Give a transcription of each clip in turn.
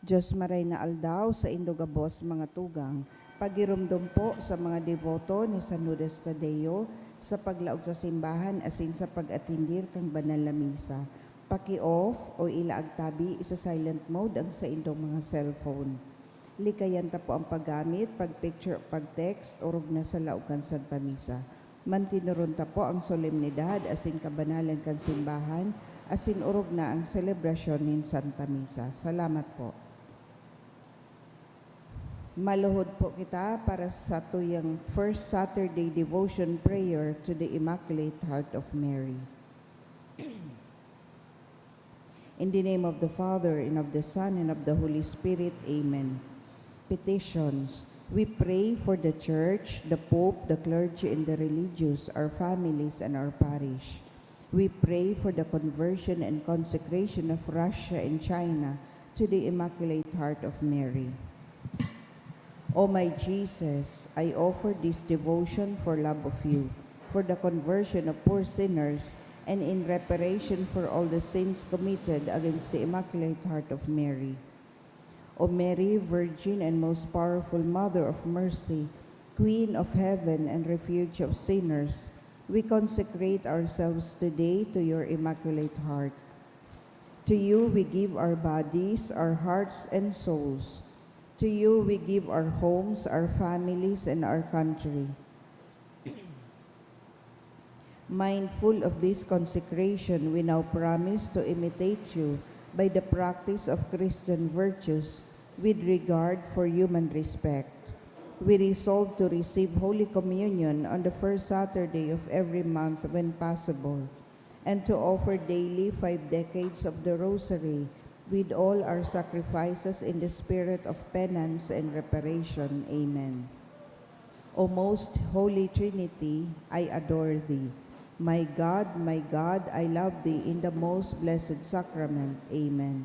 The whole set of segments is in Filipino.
Diyos maray na aldaw sa Indogabos mga tugang, pagirumdum po sa mga devoto ni San Lourdes Tadeo sa paglaog sa simbahan asin sa pag-atindir kang banal na misa. Paki-off o ilaag tabi isa silent mode ang sa indong mga cellphone. Likayan ta po ang paggamit, pag-picture, pag-text, urog na sa laogan Santa Misa. Mantinuron ta po ang solemnidad asin kabanalan kan simbahan, asin urog na ang selebrasyon nin Santa Misa. Salamat po. Maluhod po kita para sa tuyang first Saturday devotion prayer to the Immaculate Heart of Mary. In the name of the Father, and of the Son, and of the Holy Spirit, Amen. Petitions. We pray for the Church, the Pope, the clergy, and the religious, our families, and our parish. We pray for the conversion and consecration of Russia and China to the Immaculate Heart of Mary. O my Jesus, I offer this devotion for love of you, for the conversion of poor sinners, and in reparation for all the sins committed against the Immaculate Heart of Mary. O Mary, Virgin and most powerful Mother of Mercy, Queen of Heaven and Refuge of sinners, we consecrate ourselves today to your Immaculate Heart. To you we give our bodies, our hearts, and souls. To you we give our homes, our families, and our country. Mindful of this consecration, we now promise to imitate you by the practice of Christian virtues with regard for human respect. We resolve to receive Holy Communion on the first Saturday of every month when possible, and to offer daily 5 decades of the Rosary with all our sacrifices in the spirit of penance and reparation. Amen. O most Holy Trinity, I adore thee. My God, I love thee in the most blessed sacrament. Amen.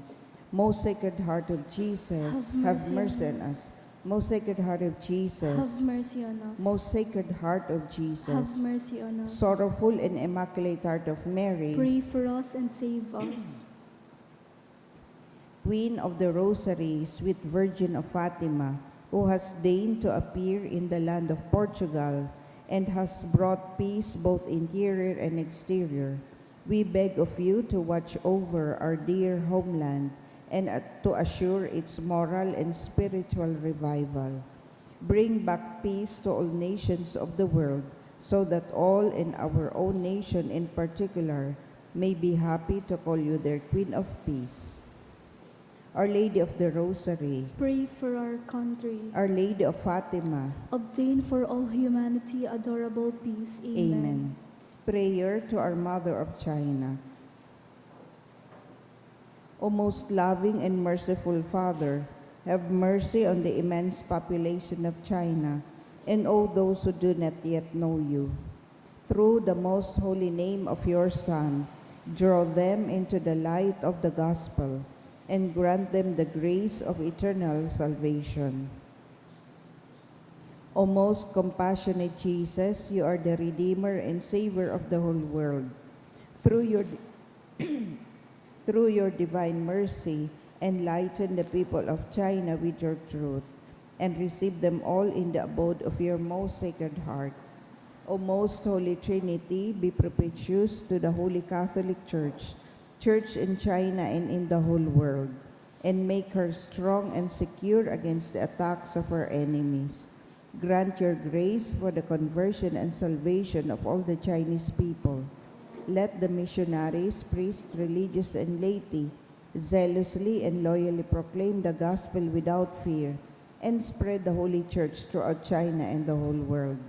Most Sacred Heart of Jesus, have mercy on us. Most Sacred Heart of Jesus, have mercy on us. Most Sacred Heart of Jesus, have mercy on us. Sorrowful and Immaculate Heart of Mary, pray for us and save us. Queen of the Rosary, sweet Virgin of Fatima, who has deigned to appear in the land of Portugal and has brought peace both interior and exterior, we beg of you to watch over our dear homeland and to assure its moral and spiritual revival. Bring back peace to all nations of the world, so that all in our own nation in particular may be happy to call you their Queen of Peace. Our Lady of the Rosary, pray for our country. Our Lady of Fatima, obtain for all humanity adorable peace. Amen. Amen. Prayer to our Mother of China. O most loving and merciful Father, have mercy on the immense population of China and all those who do not yet know you. Through the most holy name of your Son, draw them into the light of the gospel and grant them the grace of eternal salvation. O most compassionate Jesus, you are the Redeemer and Savior of the whole world. Through your divine mercy, enlighten the people of China with your truth, and receive them all in the abode of your most Sacred Heart. O most Holy Trinity, be propitious to the Holy Catholic Church, Church in China and in the whole world, and make her strong and secure against the attacks of her enemies. Grant your grace for the conversion and salvation of all the Chinese people. Let the missionaries, priests, religious, and laity zealously and loyally proclaim the gospel without fear and spread the Holy Church throughout China and the whole world.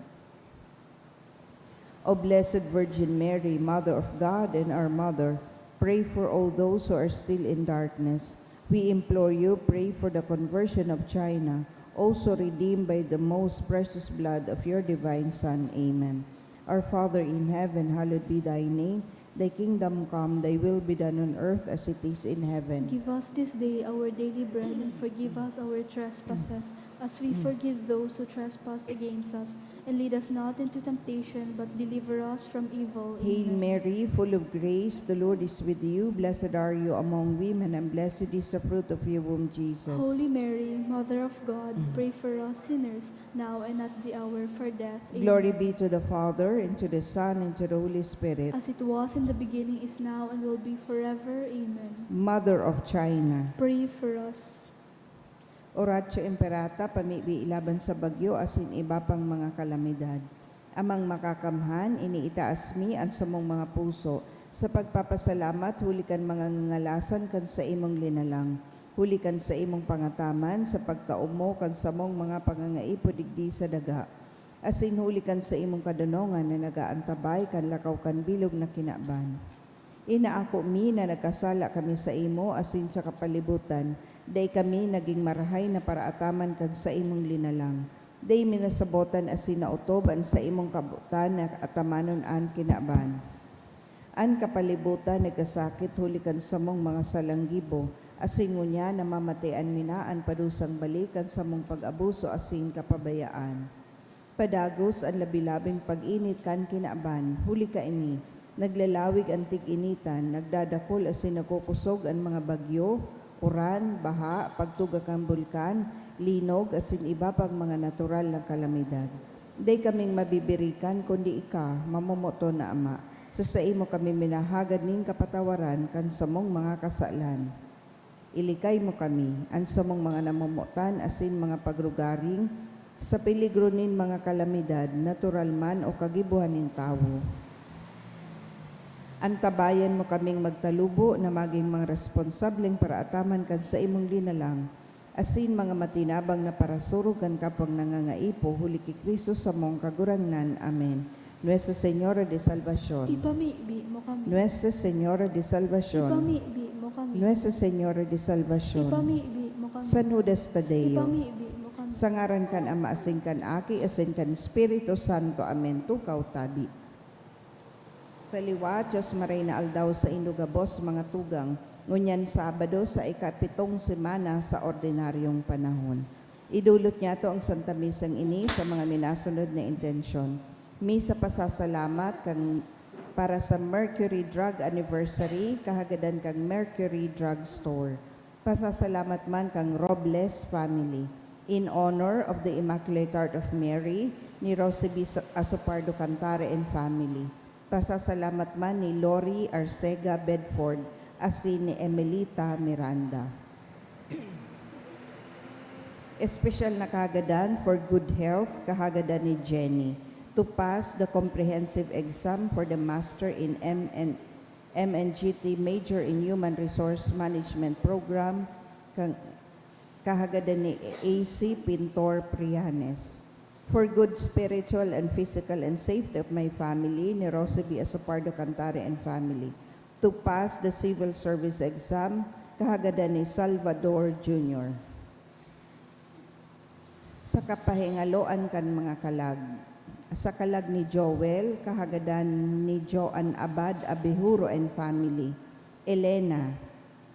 O Blessed Virgin Mary, Mother of God and our Mother, pray for all those who are still in darkness. We implore you, pray for the conversion of China, also redeemed by the most precious blood of your divine Son. Amen. Our Father in heaven, hallowed be thy name. Thy kingdom come, thy will be done on earth as it is in heaven. Give us this day our daily bread, and forgive us our trespasses, as we forgive those who trespass against us. And lead us not into temptation, but deliver us from evil. Hail Amen. Mary, full of grace, the Lord is with you. Blessed are you among women, and blessed is the fruit of your womb, Jesus. Holy Mary, Mother of God, pray for us sinners, now and at the hour of our death. Amen. Glory be to the Father, and to the Son, and to the Holy Spirit. As it was in the beginning, is now, and will be forever. Amen. Mother of China. Pray for us. Oratio Imperata, pamibi ilaban sa bagyo, asin iba pang mga kalamidad. Amang makakamhan, iniitaas mi ang samong mga puso. Sa pagpapasalamat, hulikan mga ngalasan kan sa imong linalang. Hulikan sa imong pangataman, sa pagtaom mo kan samong mga pangangaipo digdi sa daga. Asin hulikan sa imong kadunongan na nagaantabay kan lakaw kan bilog na kinaban. Inaako mi na nagkasala kami sa imo, asin sa kapalibutan, day kami naging marahay na paraataman kan sa imong linalang. Day minasabotan asin nautoban sa imong kabutan na atamanon an kinaban. An kapalibutan nagkasakit hulikan sa mong mga salanggibo, asin ngunya na mamatayan minaan padusang balikan sa mong pag-abuso asin kapabayaan. Padagos ang labilabing pag-init kan kinaban, huli ka ini, naglalawig ang tig-initan, nagdadakol asin nakukusog ang mga bagyo, uran, baha, pagtuga kang bulkan, linog, asin iba pang mga natural na kalamidad. Day kaming mabibirikan, kundi ika, mamomoto na Ama. Sa imo kami minahagad ning kapatawaran kan samong mga kasalan. Ilikay mo kami, ang samong mga namumutan, asin mga pagrugaring, sa peligro nin mga kalamidad, natural man o kagibuhan nin tawo. Antabayan mo kaming magtalubo na maging mga responsableng paraataman kan sa imong dinalang, asin mga matinabang na parasurugan kapag nangangaipo, huli ki Kristo sa mong kagurangnan. Amen. Nuestra Señora de Salvación. Ipamibi mo kami. Nuestra Señora de Salvación. Ipamibi mo kami. Nuestra Señora de Salvación. Ipamibi mo kami. San Judas Tadeo. Ipamibi mo kami. Sa ngaran kan Ama, asin kan Aki, asin kan Espiritu Santo. Amen. Tukaw tabi. Sa liwat, Diyos maray na aldaw sa inugabos mga tugang, ngunyan Sabado sa ikapitong semana sa ordinaryong panahon. Idulot niya to ang Santa Misang ini sa mga minasunod na intensyon. Misa pasasalamat kang para sa Mercury Drug Anniversary, kahagadan kang Mercury Drug Store. Pasasalamat man kang Robles family. In honor of the Immaculate Heart of Mary, ni Rosalie Asopardo Cantare and family. Pasasalamat man ni Lori Arcega Bedford, asin ni Emelita Miranda. Espesyal na kahagadan for good health, kahagadan ni Jenny. To pass the comprehensive exam for the Master in MNGT Major in Human Resource Management Program, kahagadan ni AC Pintor Prianes. For good spiritual and physical and safety of my family, ni Rosalie Asopardo Cantare and family. To pass the civil service exam, kahagadan ni Salvador Jr. Sa kapahingaloan kan mga kalag. Sa kalag ni Joel, kahagadan ni Joan Abad Abihuro and family. Elena,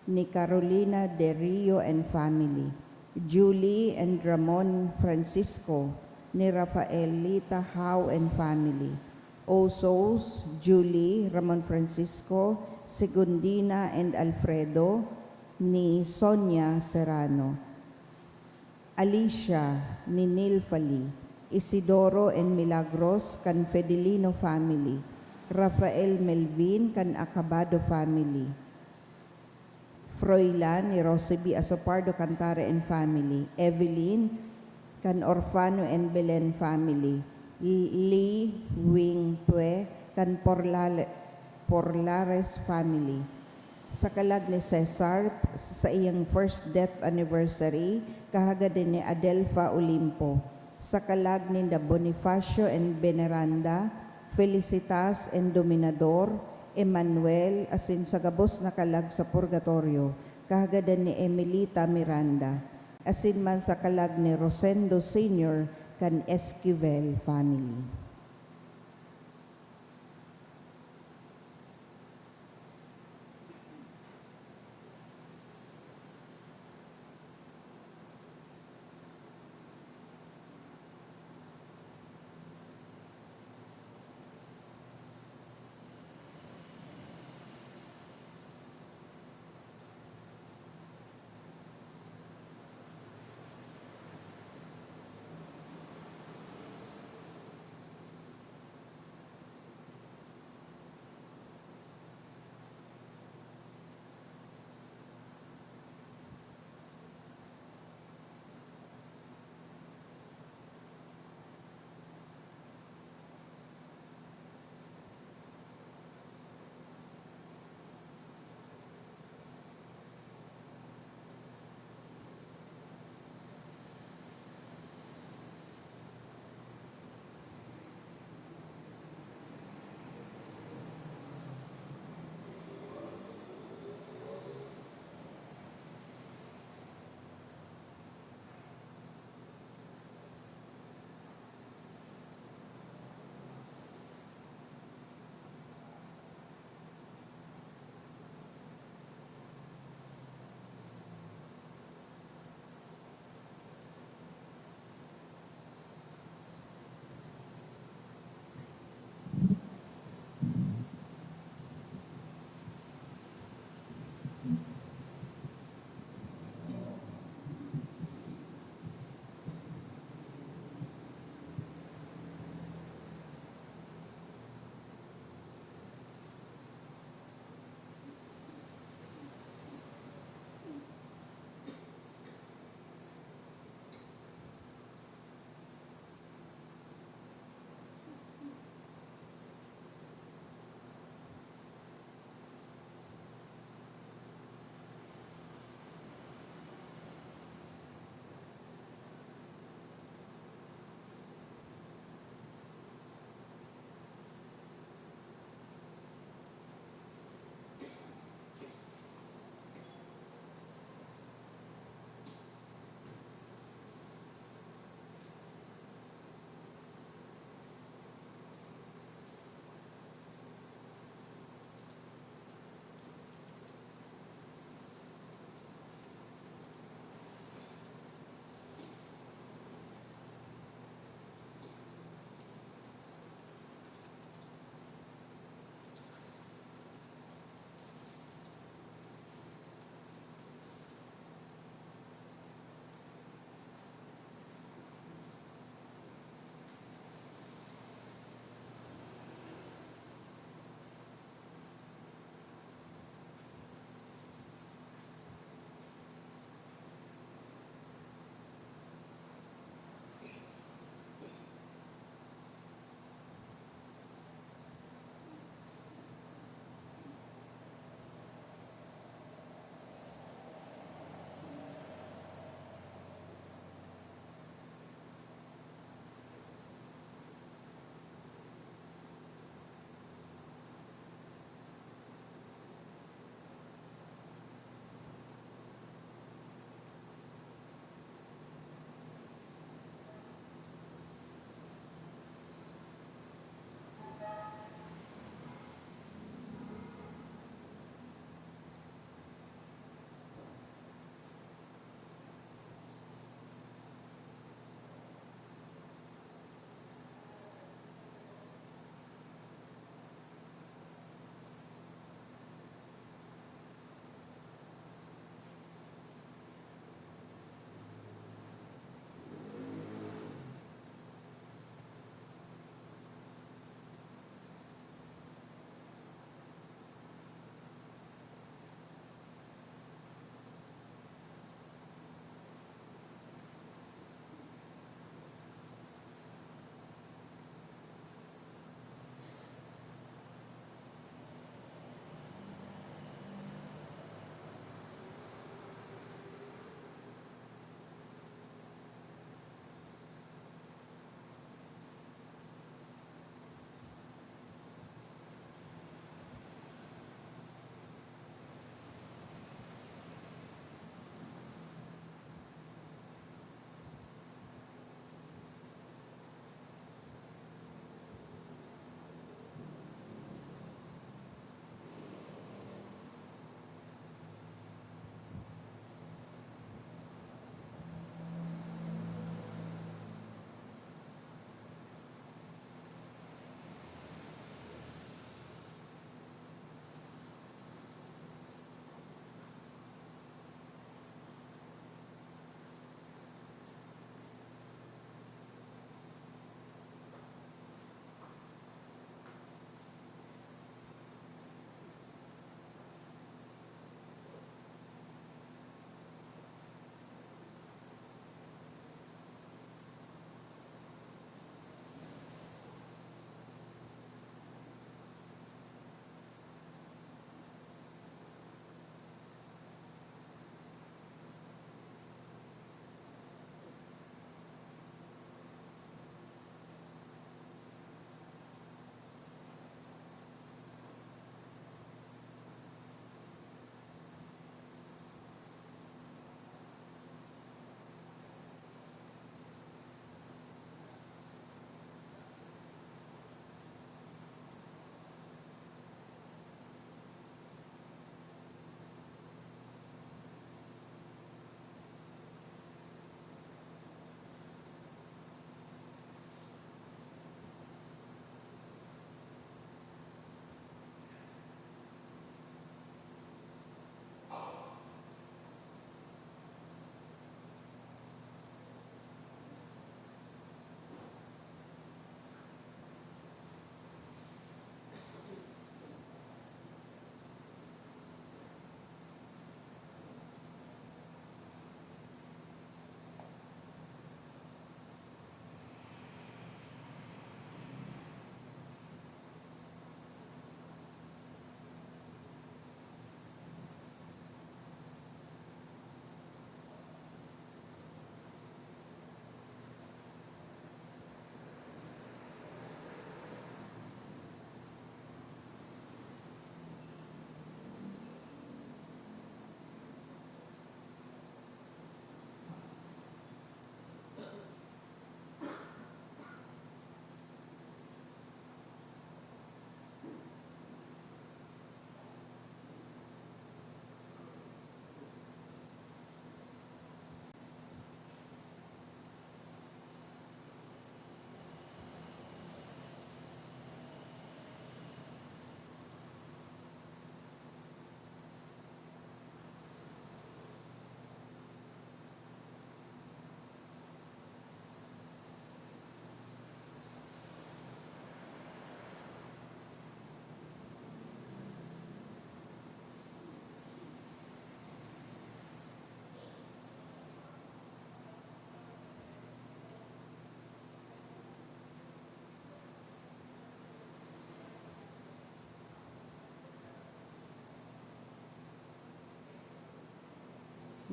ni Carolina de Rio and family. Julie and Ramon Francisco, ni Rafaelita Howe and family. Osos, Julie, Ramon Francisco, Segundina and Alfredo, ni Sonia Serrano. Alicia, ni Nilfali. Isidoro and Milagros kan Fedelino family. Rafael Melvin kan Acabado family. Froilan ni Rosalie Asopardo Cantare and family. Evelyn kan Orfano and Belen family. Lee Wing Tue kan Porlares family. Sa kalag ni Cesar sa iyang first death anniversary, kahagadan ni Adelfa Olimpo. Sa kalag ni Bonifacio and Veneranda, Felicitas and Dominador, Emmanuel, asin sa gabos na kalag sa purgatorio, kahagadan ni Emelita Miranda, asin man sa kalag ni Rosendo Sr. kan Esquivel family.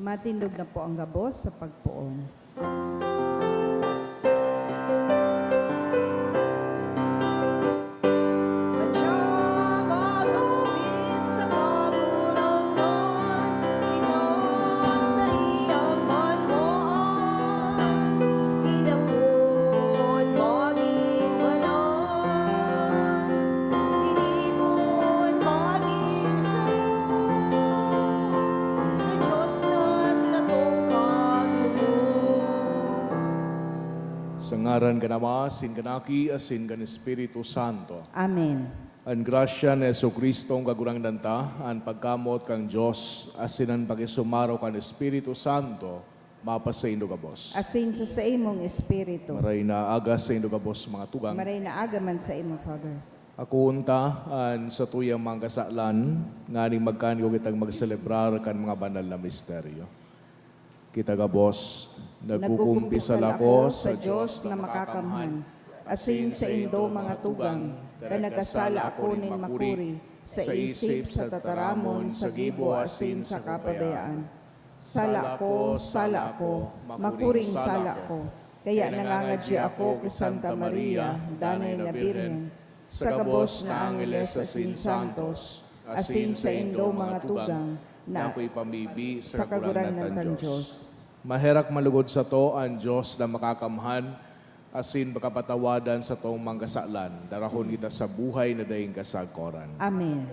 Matindog na po ang gabos sa pagpuon. Sa ngaran ka Ama, sin kanaki, asin kan Espiritu Santo. Amen. Ang grasya ni Jesucristo ang kagurang danta, ang pagkamot kang Diyos, asin ang pagisumaro kan Espiritu Santo, mapasa indo kabos. Asin sa imong espiritu. Maray na aga sa indo kabos mga tugang. Maray na agaman sa imong Father. Ako unta, an sa tuyang mga kasalan, nga ning magkanyo kitang magselebrar kan mga banal na misteryo. Kita kabos, nagkukumpisal ako sa Diyos na makakamhan, asin sa indo mga tugang, na nagkasala ako nin makuri, sa isip, sa tataramon, sa gibo, asin sa kapabayaan. Sala ko, makuring sala ko, kaya nangangadya ako kay Santa Maria, Danay na Birhen, sa kabos na Angeles asin Santos, asin sa indo mga tugang, na ako'y pamibi sa kagurangan ng Diyos. Maherak malugod sa to ang Diyos na makakamhan, asin makapatawadan sa tong mangkasalan, darahon kita sa buhay na daing kasagkoran. Amen.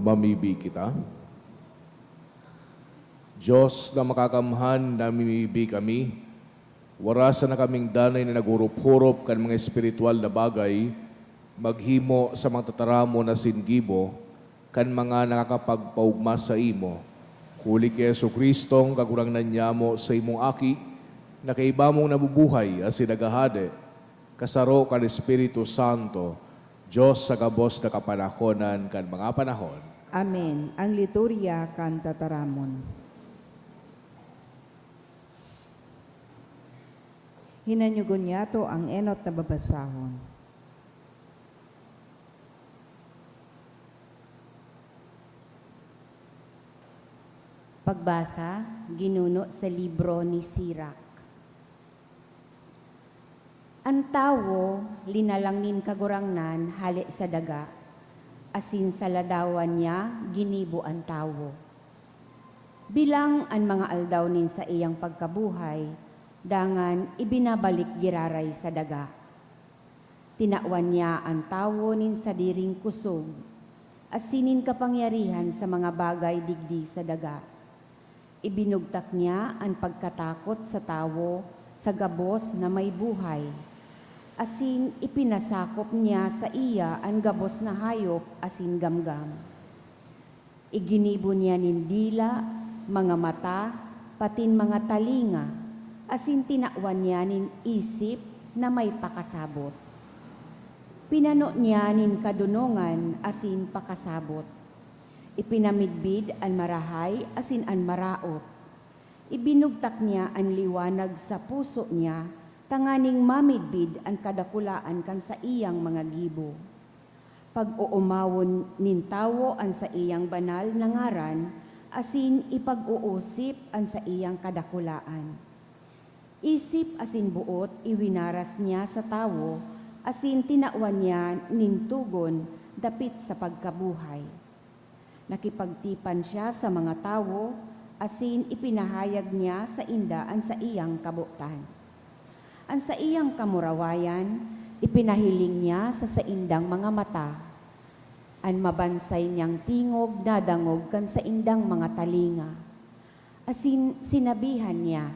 Mamibi kita. Diyos na makakamhan, namimibi kami. Warasan na kaming danay na nagurup-hurup kan mga espiritual na bagay, maghimo sa mga tataramo na singibo, kan mga nakakapagpaugma sa imo. Huli kay Jesucristong kagurang nanyamo sa imong aki, na kaiba mong nabubuhay as sinagahade, kasaro kan Espiritu Santo, Diyos sa kabos na kapanahonan kan mga panahon. Amen. Ang liturya kan tataramon. Hinanyugon niya to ang enot na babasahon. Pagbasa, ginuno sa libro ni Sirach. Ang tawo, linalangnin kagurangnan, hali sa daga, asin sa ladawan niya, ginibo ang tawo. Bilang ang mga aldaw nin sa iyang pagkabuhay, dangan ibinabalik giraray sa daga. Tinawan niya ang tawo nin sa diring kusog, asinin kapangyarihan sa mga bagay digdi sa daga. Ibinugtak niya ang pagkatakot sa tawo sa gabos na may buhay. Asin ipinasakop niya sa iya ang gabos na hayop asin gamgam. Iginibo niya nin dila, mga mata, patin mga talinga, asin tinakwan niya nin isip na may pakasabot. Pinano niya nin kadunongan asin pakasabot. Ipinamidbid ang marahay asin ang maraot. Ibinugtak niya ang liwanag sa puso niya, tanganing mamidbid ang kadakulaan kan sa iyang mga gibo. Pag-uumawon nin tawo ang sa iyang banal na ngaran, asin ipag-uusip ang sa iyang kadakulaan. Isip asin buot iwinaras niya sa tawo, asin tinawan niya nin tugon dapit sa pagkabuhay. Nakipagtipan siya sa mga tawo, asin ipinahayag niya sa inda ang sa iyang kabutan. Ang sa iyang kamurawayan, ipinahiling niya sa saindang mga mata. Ang mabansay niyang tingog nadangog kan sa indang mga talinga. Asin sinabihan niya,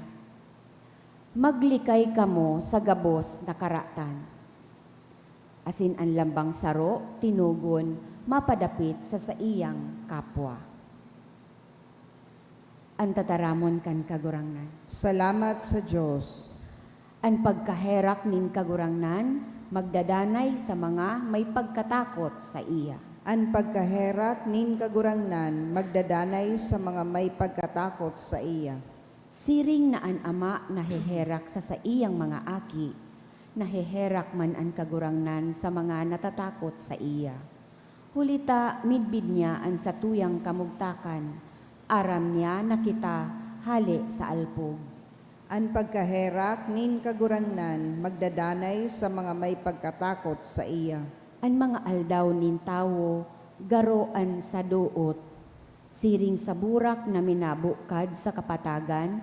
maglikay kamo sa gabos na karatan. Asin ang lambang saro, tinugon, mapadapit sa iyang kapwa. Ang tataramon kan kagurangnan. Salamat sa Diyos. Ang pagkaherak nin kagurangnan, magdadanay sa mga may pagkatakot sa iya. An pagkaherat nin kagurangnan, magdadanay sa mga may pagkatakot sa iya. Siring na an ama naheherak sa iyang mga aki, naheherak man ang kagurangnan sa mga natatakot sa iya. Hulita midbid niya ang satuyang kamugtakan, aram niya na kita hali sa alpog. An pagkaherak nin kagurangnan, magdadanay sa mga may pagkatakot sa iya. Ang mga aldaw nin tawo, garoan sa duot, siring sa burak na minabukad sa kapatagan,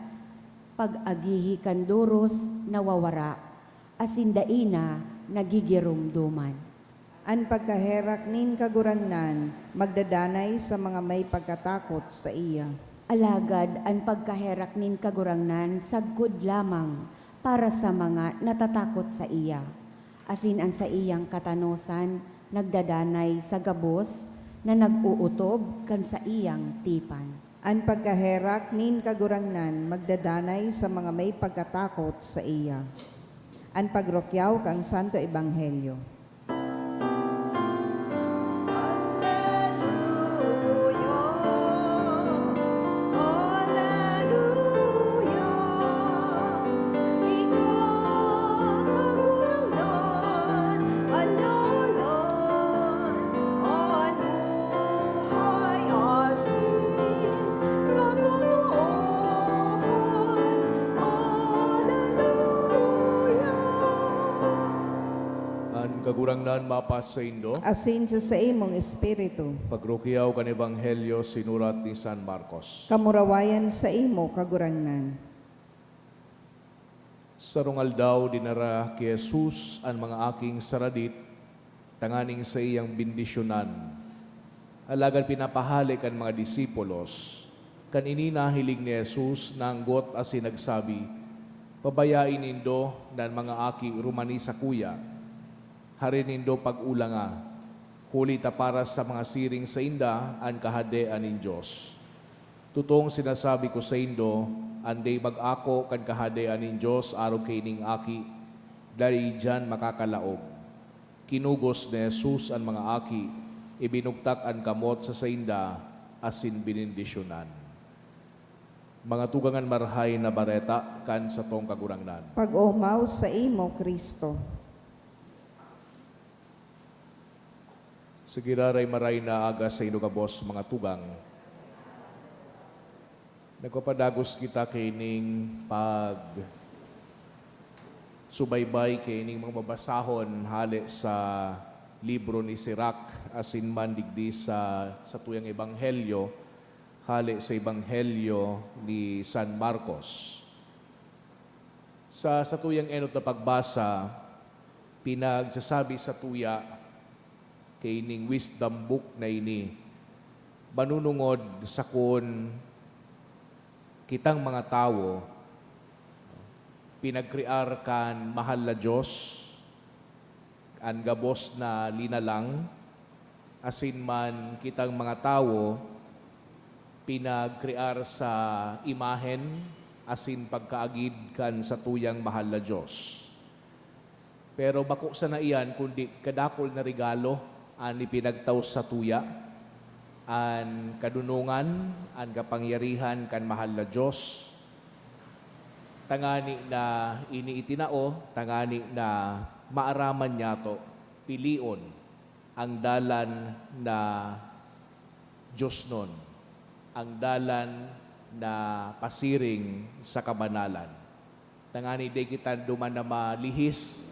pag-agihi kan duros nawawara, asindaina nagigirumduman. An pagkaherak nin kagurangnan, magdadanay sa mga may pagkatakot sa iya. Alagad ang pagkaherak nin kagurangnan sagkod lamang para sa mga natatakot sa iya. Asin ang sa iyang katanosan nagdadanay sa gabos na nag-uutob kan sa iyang tipan. An pagkaherak nin kagurangnan, magdadanay sa mga may pagkatakot sa iya. An pagrokyaw kang Santo Ebanghelyo. Kagurangnan mapas sa Indo, Asin sa imong espiritu, pagrukyaw kan Ebanghelyo sinurat ni San Marcos. kamurawayan sa imo kagurangnan. Sa rungal daw dinara kay Jesus ang mga aking saradit, tanganing sa iyang bindisyonan. Alagad pinapahali kan mga disipulos, kan ininahiling ni Jesus nanggot as sinagsabi, pabayain nindo nan mga aki rumani sa kuya, hari nindo pag-ulanga, huli ta para sa mga siring sa inda ang kahadean nin Diyos. Tutong sinasabi ko sa indo, anday mag-ako kan kahadean nin Diyos araw kay ning aki, dari dyan makakalaog. Kinugos ni Jesus ang mga aki, ibinugtak ang kamot sa inda, asin binindisyonan. Mga tugangan marhay na bareta kan sa tong kagurangnan. Pag-umaw sa imo, Kristo. Sigiraray maray na aga sa inugabos mga tugang. Nagpapadagos kita kay ning pag subaybay kay ning mga mabasahon hali sa libro ni Sirach asin man digdi sa tuyang ebanghelyo hali sa ebanghelyo ni San Marcos. Sa tuyang enot na pagbasa, pinagsasabi sa tuya kay ning wisdom book na ini, manunungod sa kun kitang mga tao, pinagkriar kan mahal na Diyos, ang gabos na linalang, asin man kitang mga tao, pinagkriar sa imahen, asin pagkaagid kan sa tuyang mahal na Diyos. Pero bako sa na iyan, kundi kadakol na regalo, an ipinagtaw sa tuya, an kadunungan, an kapangyarihan kan mahal na Diyos, tangani na iniitinao, tangani na maaraman niya to, pilion ang dalan na Diyos nun, ang dalan na pasiring sa kabanalan. Tangani di kita duman na malihis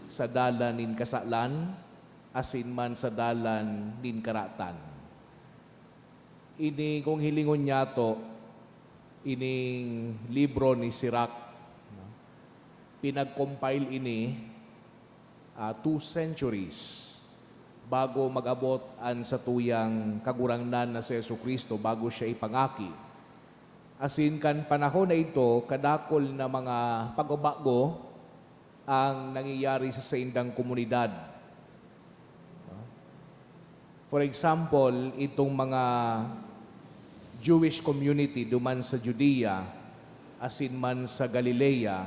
sa dalan nin kasalan, asin man sa dalan nin karatan. ini kung hilingon niya to, ining libro ni Sirach, no? Pinag-compile ini 2 centuries bago mag-abot an sa tuyang kagurangnan na si Jesucristo bago siya ipangaki. Asin kan panahon na ito, kadakol na mga pagbabago ang nangyayari sa saindang komunidad. For example, itong mga Jewish community duman sa Judea, asin man sa Galilea,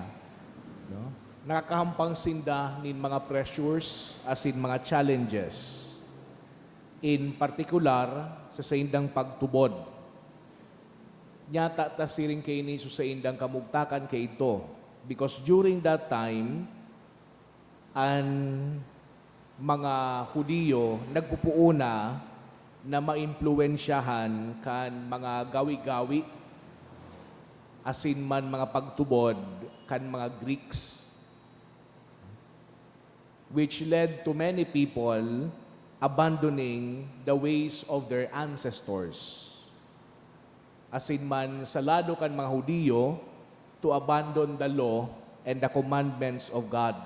no? Nakakahampang sinda nin mga pressures asin mga challenges. In particular, sa saindang pagtubod. Nyata ta siring kay ni sa indang kamugtakan kay ito. Because during that time, ang mga Hudiyo nagpupuuna na maimpluwensyahan kan mga gawi-gawi asin man mga pagtubod kan mga Greeks, which led to many people abandoning the ways of their ancestors. Asin man sa lado kan mga Hudiyo to abandon the law and the commandments of God.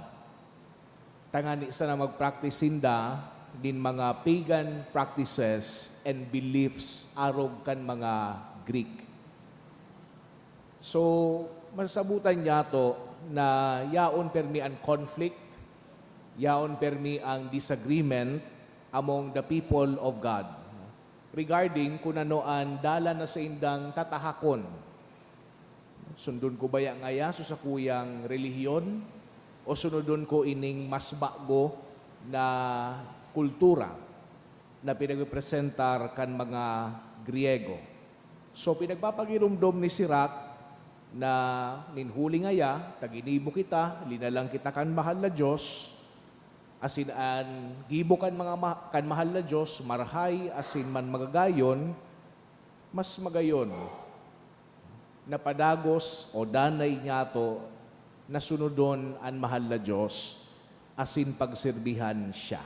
Tangani sa na mag-practice sinda din mga pagan practices and beliefs arog kan mga Greek. So, masabutan niya to na yaon permi ang conflict, yaon permi ang disagreement among the people of God regarding kung ano ang dala na sa indang tatahakon. Sundon ko ba yang ngaya so sa kuyang relihiyon o sunodon ko ining mas bago na kultura na pinagrepresentar kan mga Griego. So pinagpapagirumdom ni Sirach na ninhuli ngaya, taginibo kita, linalang kita kan mahal na Diyos, asin an gibo kan kan mahal na Diyos, marhay asin man magagayon, mas magayon na padagos o danay niya to na sunodon an mahal na Diyos asin pagsirbihan siya.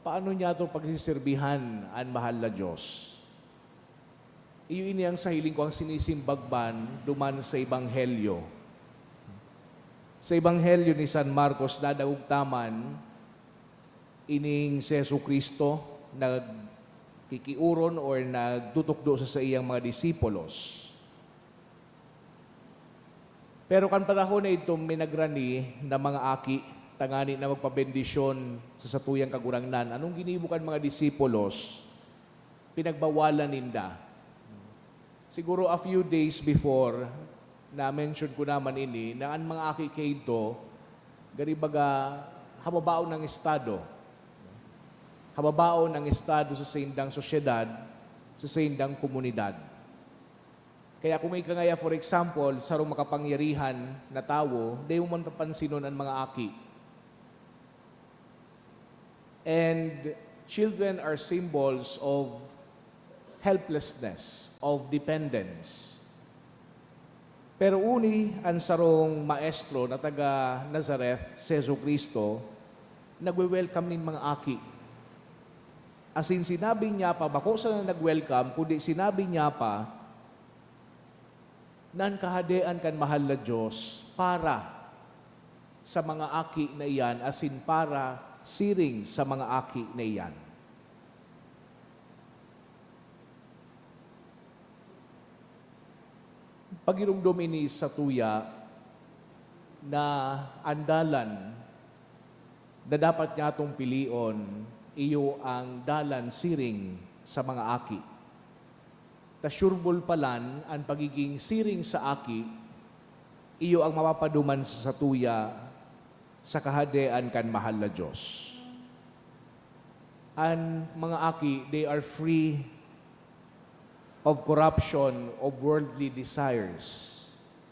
Paano niya to pagsisirbihan an mahal na Diyos? Iyo ini ang sahiling ko ang sinisimbagban duman sa Ebanghelyo. Sa Ebanghelyo ni San Marcos, dadagugtaman, ining si Jesucristo nagkikiuron or nagtutukdo sa iyang mga disipulos. Pero kan panahon na ito, minagrani na mga aki, tangani na magpabendisyon sa satuyang kagurangnan. Anong ginibukan mga disipulos? Pinagbawalan ninda. Siguro a few days before, na-mention ko naman ini, na ang mga aki kayo, garibaga, hababao ng estado. Hababao ng estado sa saindang sosyedad, sa saindang komunidad. Kaya kung may kangaya, for example, sarong makapangyarihan na tao, di mo man papansinon ang mga aki. And children are symbols of helplessness, of dependence. Pero uni ang sarong maestro na taga Nazareth, si Jesucristo, nagwe-welcome nin mga aki. As in, sinabi niya pa, bako sa nag-welcome, kundi sinabi niya pa, nan kahadean kan mahal na Diyos para sa mga aki na iyan, as in para siring sa mga aki na iyan. Pagirumdom ini sa tuya na andalan na dapat niya itong pilion, iyo ang dalan siring sa mga aki. Tasyurbol palan ang pagiging siring sa aki, iyo ang mapapaduman sa tuya sa kahadean kan mahal na Diyos. Ang mga aki, they are free of corruption, of worldly desires,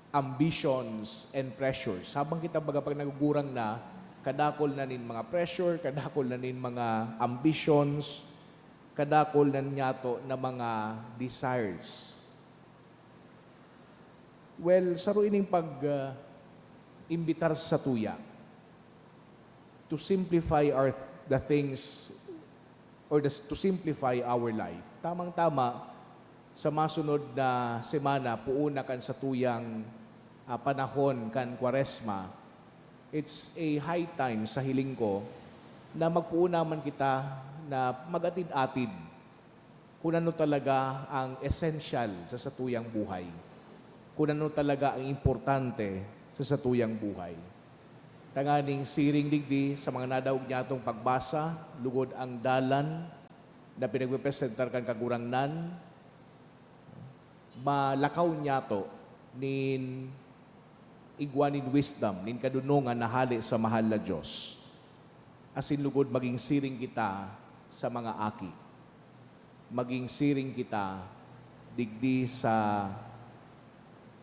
ambitions, and pressures. Habang kita baga pag nagugurang na, kadakol na nin mga pressure, kadakol na nin mga ambitions, kadakol na nyato na mga desires. Well, saro ining pag-imbitar sa tuya to simplify the things or to simplify our life. Tamang-tama, sa masunod na semana, puuna kan sa tuyang panahon kan Kwaresma, it's a high time sa hiling ko na magpuuna man kita na magatid-atid kung ano talaga ang essential sa satuyang buhay. Kung ano talaga ang importante sa satuyang buhay. Tanganing siring digdi sa mga nadaog niya itong pagbasa, lugod ang dalan na pinagpipresentar kan kagurangnan, malakaw niya to nin igwanin wisdom, nin kadunungan na hali sa mahal na Diyos. Asin lugod maging siring kita sa mga aki. Maging siring kita digdi sa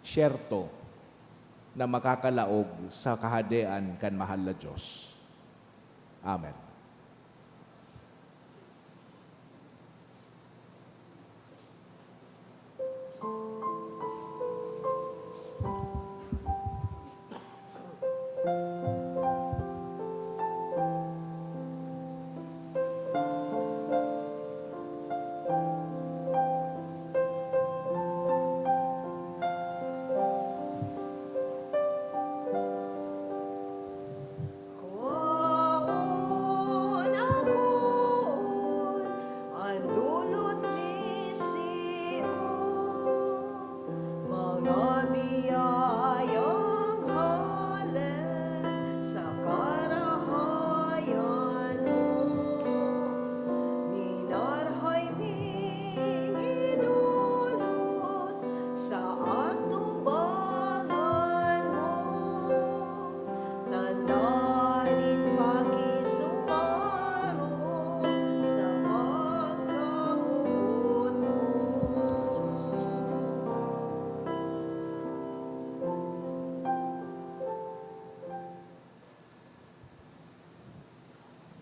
syerto na makakalaog sa kahadean kan mahal na Diyos. Amen. Kuwaon akon, ang dulot ni Sion, mga biyayang halin sa karahayan mo. Ninarhay ming inulot sa atubangan mo. Tandaanin pakisumaro sa pagkamuot mo.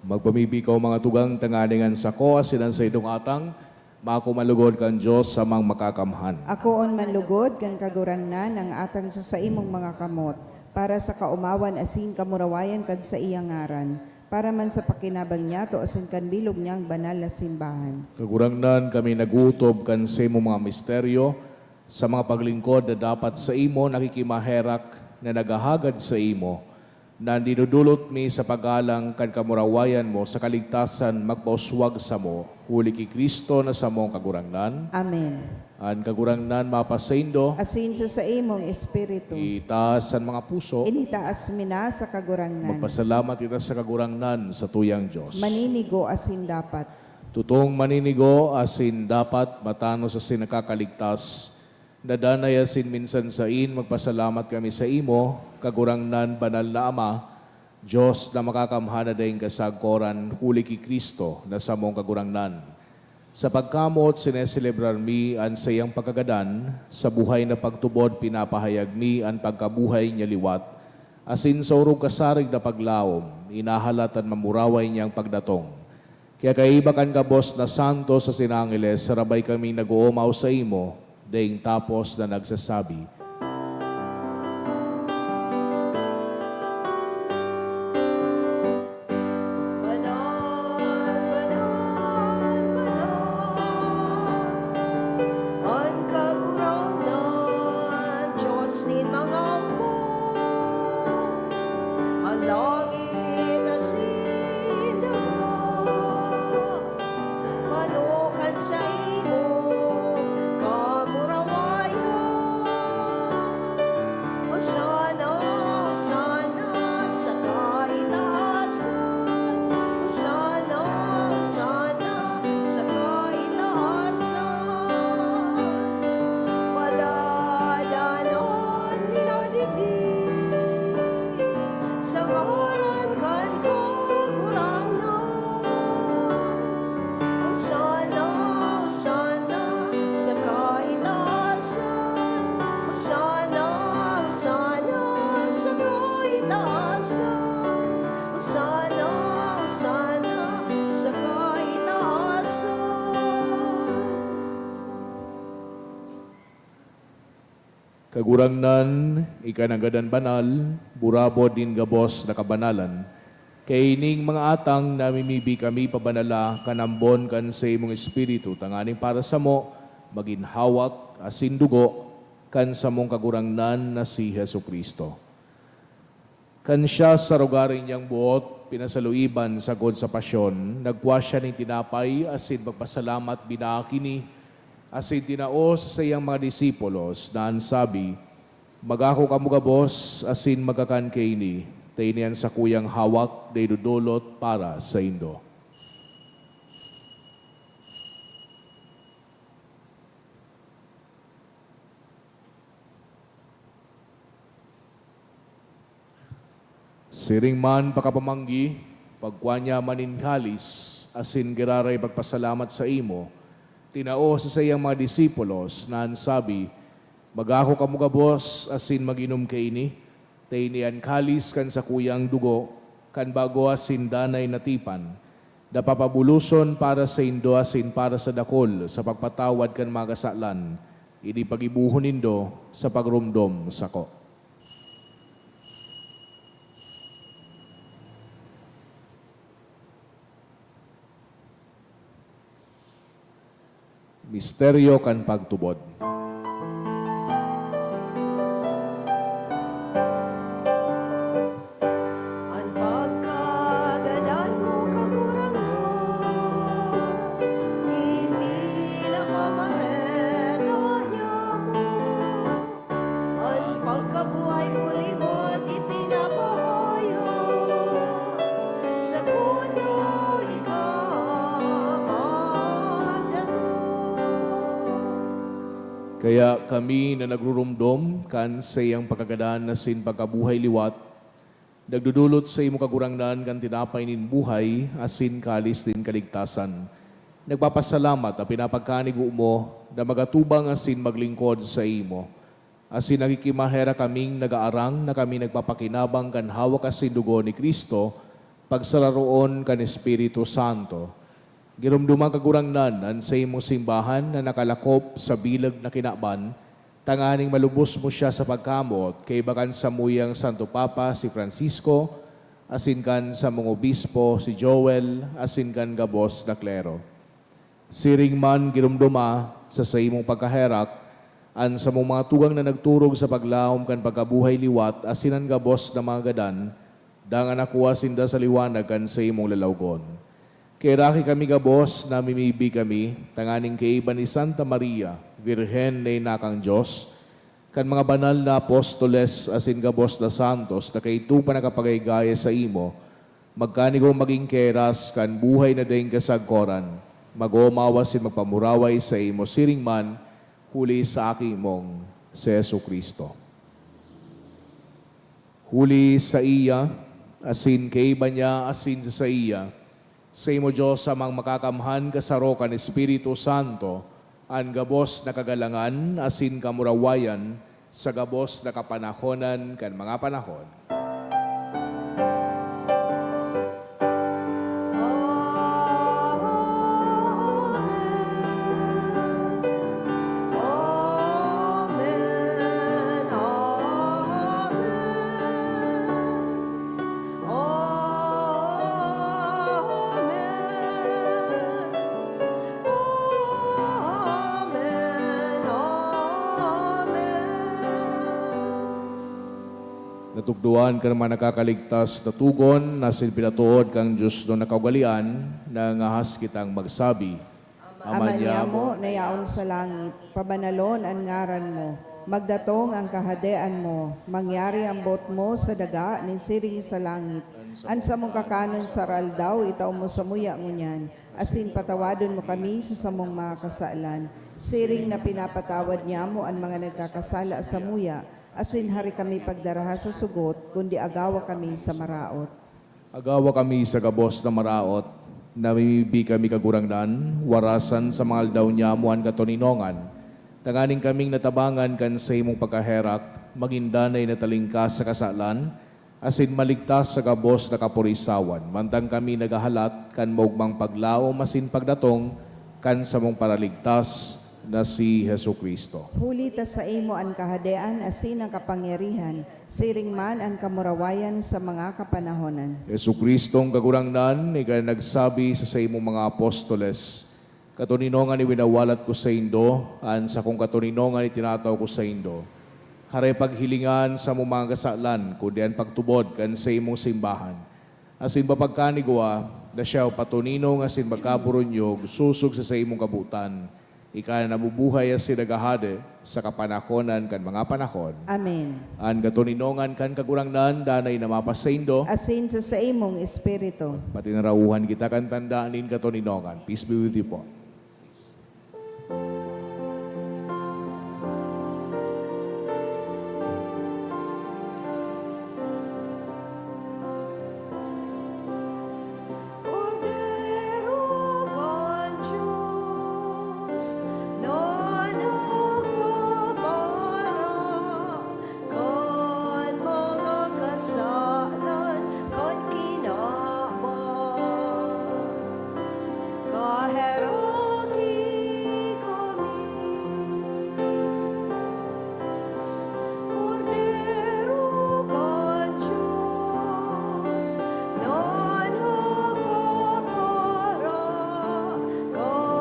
Magpamibikaw mga tugang tanganingan sa ko, asinan sa itong atang, makumalugod kan Diyos sa mga makakamhan. Akoon manlugod kan kagurangnan ang atang sa imong mga kamot, para sa kaumawan asin kamurawayan kad sa iyang ngaran, para man sa pakinabang niya to asin kan bilog niyang banal na simbahan. Kagurangnan kami nagutob kan sa imo mga misteryo, sa mga paglingkod na dapat sa imo nakikimaherak na nagahagad sa imo, na dinudulot mi sa pagalang kan kamurawayan mo sa kaligtasan magpauswag sa mo, huli ki Kristo na sa mong kagurangnan. Amen. An kagurangnan mapasaindo, Asin sa imong espiritu, itaas ang mga puso, initaas mina sa kagurangnan, magpasalamat kita sa kagurangnan sa tuyang Diyos. maninigo asin dapat. Tutong maninigo asin dapat matano sa sinakakaligtas. Nadanay asin minsan sa magpasalamat kami sa imo, kagurangnan banal na Ama, Diyos na makakamhana dayong kasagkoran, huli ki Kristo na sa mong kagurangnan. Sa pagkamot, sineselebrar mi ang sayang pagkagadan, sa buhay na pagtubod, pinapahayag mi ang pagkabuhay niya liwat, asin sa urong kasarig na paglaom, inahalatan mamuraway niyang pagdatong. Kaya kaibakan ka, Boss, na santo sa sinangiles, sarabay kami nag-uumaw sa imo, daing tapos na nagsasabi, Banal, banal, banal, ang kagurangnan, Diyos ni mga hukbo, ang langit asin dagat, manukan sa imo, kamurawayan. Hosana, Hosana sa kaitaasan. Hosana, Hosana sa kaitaasan. Paladanon minadigdig sa ngaran kan kagurangnan. Hosana, Hosana sa kaitaasan. Hosana, Hosana sa kaitaasan. Hosana, Hosana sa kaitaasan. kagurangnan, ikanagadan banal, burabo din gabos na kabanalan, Kay ining mga atang namimibi kami pabanala kanambon kan sa imong espiritu tanganing para sa mo maginhawak asin dugo kan sa mong kagurangnan na si Hesu Kristo. Kan siya sa rugarin niyang buot, pinasaluiban sa god sa pasyon, nagwa siya ng tinapay asin magpasalamat binakini asin tinao sa iyang mga disipulos na ansabi, magako kamugabos asin magakan kaini, tayo niyan sa kuyang hawak, day dudulot para sa Indo. Siring man pakapamanggi, pagkuanya maninhalis, asin giraray pagpasalamat sa imo, tinao sa sayang mga disipulos na ansabi, magako kamugabos asin maginom kaini, tay niyan kalis kan sa kuyang dugo, kan bago asin danay natipan, napapabuluson para sa Indo asin para sa dakol, sa pagpatawad kan mga kasalan, idi pagibuhon nindo sa pagrumdom sako. Misteryo kan pagtubod. Ang pagkagadan mo kagurangan, ipila pamareto niya mo. Ang pagkabuhay mo libot ipinapahayo, sa kuno ikaw magdadro. Kaya kami na nagrurumdom kan sa iyang pagkagadan na sin pagkabuhay liwat, nagdudulot sa imo kagurangnan kan tinapay nin buhay, asin kalis din kaligtasan. Nagpapasalamat at pinapagkanig mo na magatubang asin maglingkod sa imo. Asin nakikimahera kaming nagaarang na kami nagpapakinabang kan hawak asin dugo ni Kristo, pagsalaroon kan Espiritu Santo. Girumdumang kagurangnan an sa imong simbahan na nakalakop sa bilag na kinaban, tanganing malubos mo siya sa pagkamot kay bakan sa muyang Santo Papa si Francisco, asin kan sa mong obispo si Joel, asin kan gabos na klero. Siring man girumduma sa imong pagkaherak, an sa mong mga tugang na nagturog sa paglaom kan pagkabuhay liwat, asin ang gabos na mga gadan, dangan nakuha sinda sa liwanag kan sa imong lalawgon. Kaya kami gabos, namimibi kami, tanganing kaiba ni Santa Maria, Virhen na inakang Diyos, kan mga banal na apostoles asin gabos na santos, na kay ito pa nakapagaygaya sa imo, magkanigong maging keras kan buhay na daing kasagkoran, mag-umawasin magpamuraway sa imo siring man, huli sa aking mong si Yesu Kristo. Huli sa iya, asin kaiba niya, asin sa iya, sa imo Diyos amang makakamhan kasarokan Espiritu Santo, an gabos na kagalangan, asin kamurawayan, sa gabos na kapanahonan kan mga panahon. Amen. Natugduan ka naman nakakaligtas na tugon, nasin pinatuod kang Diyos no nakaugalian, na ngahas kitang magsabi. Ama niya mo, nayaon sa langit, pabanalon ang ngaran mo, magdatong ang kahadean mo, mangyari ang bot mo sa daga, ni siring sa langit. Ansa mong kakanon sa raldaw, itaw mo sa muya ngunyan, asin patawadon mo kami sa samong mga kasalan. Siring na pinapatawad niya mo ang mga nagkakasala sa muya, asin hari kami pagdaraha sa sugot, kundi agawa kami sa maraot. Agawa kami sa gabos na maraot, namimibi kami kagurangnan, warasan sa mga aldaw niya mo ang katoninongan. Tanganing kaming natabangan kan sa imong pagkaherak, magindanay na talingkas sa kasalan, asin maligtas sa gabos na kapurisawan. Mantang kami nagahalat, kan maugmang paglao, masin pagdatong, kan sa mong paraligtas, na si Hesu Kristo. Huli ta sa imo ang kahadean asin ang kapangyarihan, siring man ang kamurawayan sa mga kapanahonan. Hesu Kristong kagurangnan, ikaw nagsabi sa imong mga apostoles, katuninongan ni winawalat ko sa indo, an sa kong katuninongan itinataw ko sa indo. Haray paghilingan sa mong mga kasalan, kundi ang pagtubod kan sa imong simbahan. Asin bapagkanigwa, na siya patuninong asin magkaburonyog, susog sa imong kabutan. Ika na nabubuhay asin nagahade sa kapanahonan kan mga panahon. Amen. An katuninongan kan kagurangnan, danay na mapasaindo, Asin sa imong espiritu. pati narauhan kita kan tandaanin katuninongan. Peace be with you po. Cordero con Diyos, na nagpapara, kan mga kasalan, kan kinaban. Kaheraki kami, Cordero con Diyos, na nagpapara,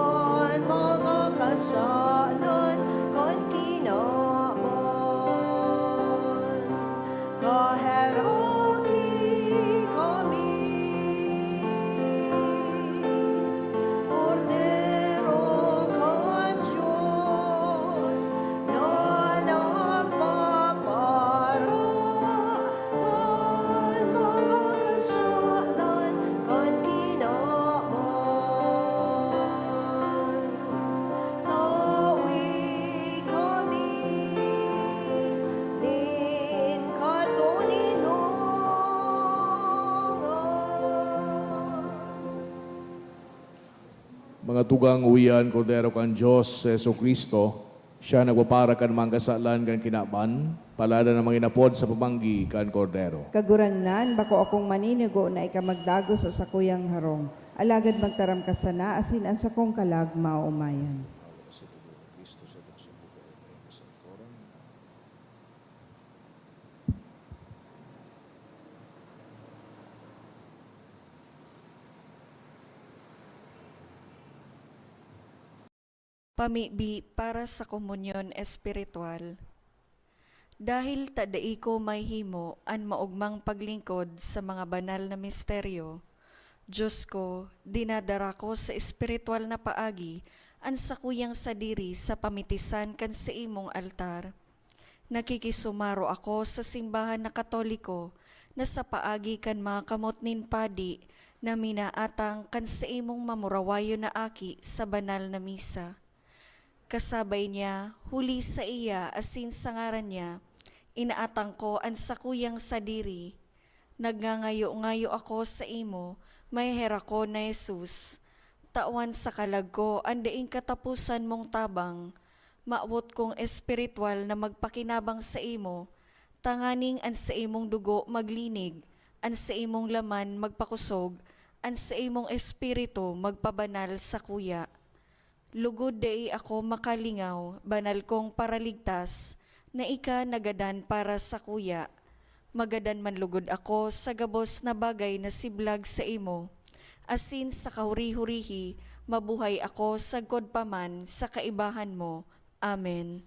kan mga kasalan, kan kinaban. Kaheraki kami, Cordero con Diyos, na nagpapara, kan mga kasalan, kan kinaban. Tawi kami, nin katuninongan. Mga tugang uyan, Kordero kan Diyos, Hesu Kristo, siya nagpapara kan mga kasalan kan kinaban, palada na mga inapod sa pamanggi kan Kordero. Kagurangnan, bako akong maninigo na ikamagdago sa sakuyang harong. Alagad magtaram ka sana, asin ang sakong kalag maumayan. Pamibi para sa komunyon espiritual. Dahil tadai ko may himo an maugmang paglingkod sa mga banal na misteryo, Diyos ko, dinadara ko sa espiritual na paagi an sakuyang sadiri sa pamitisan kan sa imong altar. Nakikisumaro ako sa simbahan na Katoliko na sa paagi kan mga kamotnin padi na minaatang kan sa imong mamurawayo na aki sa banal na misa. Kasabay niya, huli sa iya asin sa ngaran niya, inaatang ko ang sakuyang sadiri. Nagngangayo-ngayo ako sa imo, may hera ko na Jesus. Tawan sa kalag ko, ang daing katapusan mong tabang. Maawot kong espiritual na magpakinabang sa imo, tanganing an sa imong dugo maglinig, an sa imong laman magpakusog, an sa imong espiritu magpabanal sa kuya. Lugod dai ako makalingaw, banal kong paraligtas, na ika nagadan para sa kuya. Magadan man lugod ako sa gabos na bagay na siblag sa imo. Asin sa kahuri-hurihi, mabuhay ako sa godpaman sa kaibahan mo. Amen.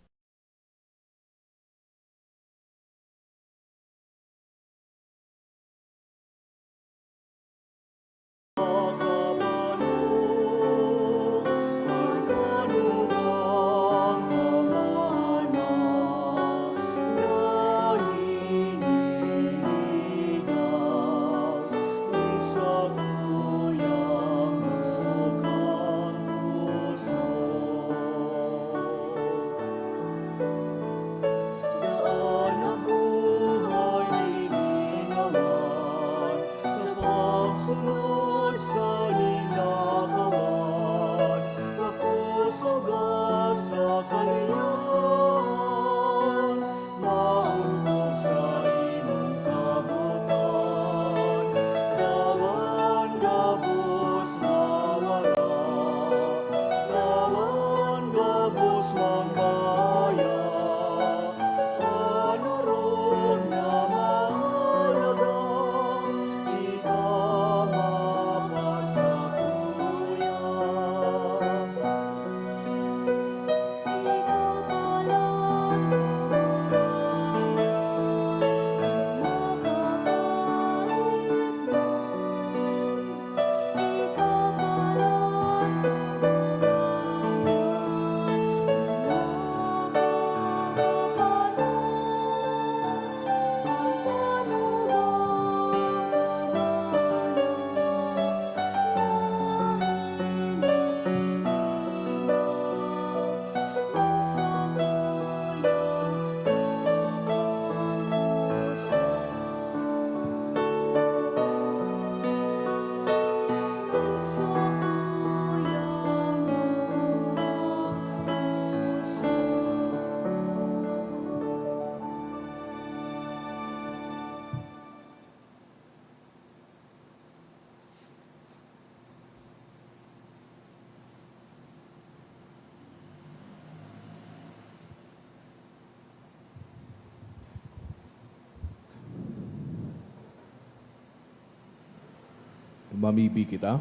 Mamibi kita.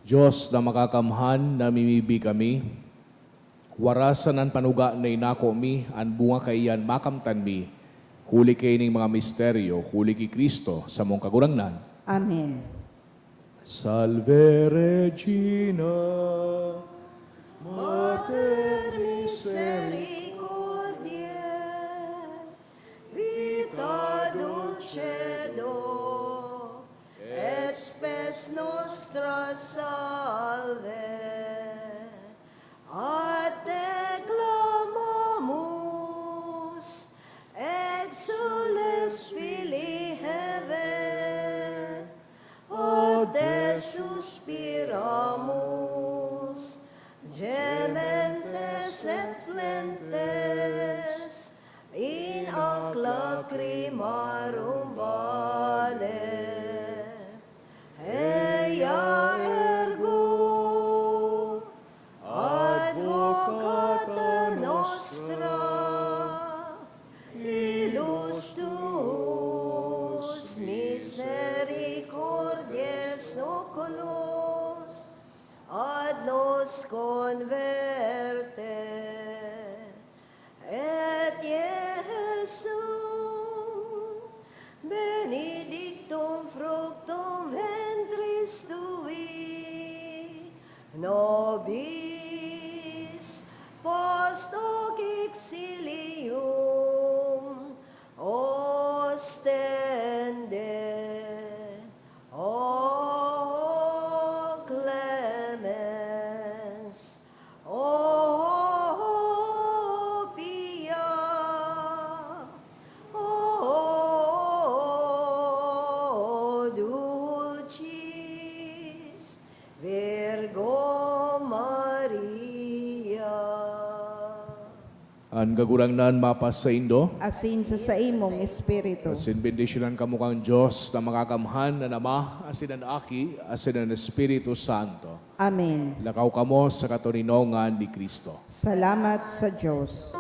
Diyos na makakamhan, namimibi kami. Warasan ang panuga na inako mi, ang bunga kaiyan makamtan mi. Huli kay ning mga misteryo, huli kay Kristo sa mong kagurangnan. Amen. Salve Regina, Mater Misericordiae, vita dulcedo, et spes nostra salve. A te clamamus, exules Filii Heaven, a te suspiramus, gementes et flentes, in ac lacrimarum vale. Eia ergo, advocata nostra, ilus tuus misericordies oculos, ad nos converte, et Iesum benedictum fructum ventris tui, nobis post hoc exilium ostende. O clemens, o pia, o dulcis Virgo Maria. Ang kagurangnan mapas sa Indo. Asin sa imong espiritu. Asin bendisyonan kamo kang Diyos na makakamhan na Ama, asin ang Aki, asin ang Espiritu Santo. Amen. Lakaw kamo sa katuninongan ni Kristo. Salamat sa Diyos.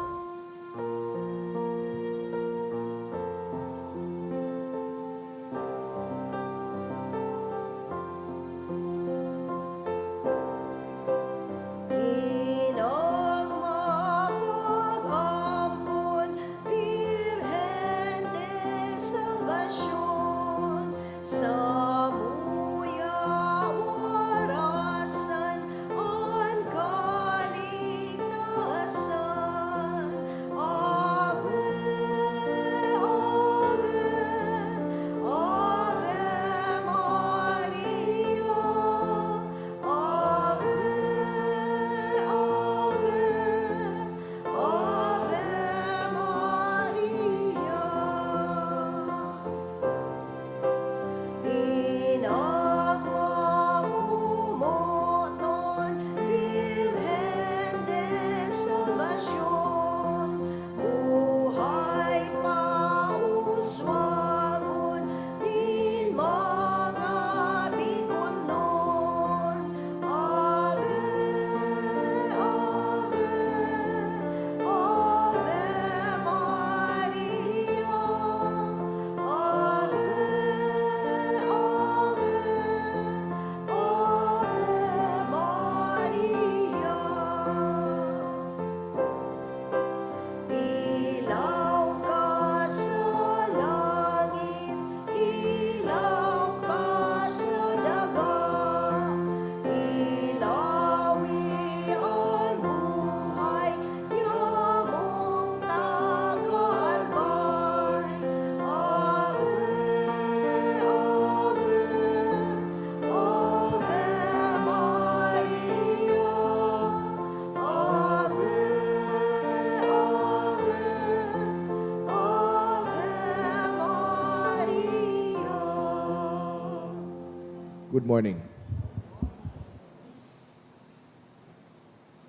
Inang mapag-ampon, Birhen de Salvacion, sa muya warasan, ang kaligtasan. Ave, Ave, Ave Maria. Ave, Ave, Ave Maria. Inang mamumumoton, Birhen de Salvacion, buhay pauswagon, din mga bigonon. Ave, Ave, Ave Maria. Ave, Ave, Ave Maria. Ilaw ka sa langit, ilaw ka sa daga, ilawi ang buhay, yamong taga-albay. Ave, Ave, Ave Maria. Ave, Ave, Ave Maria. Good morning.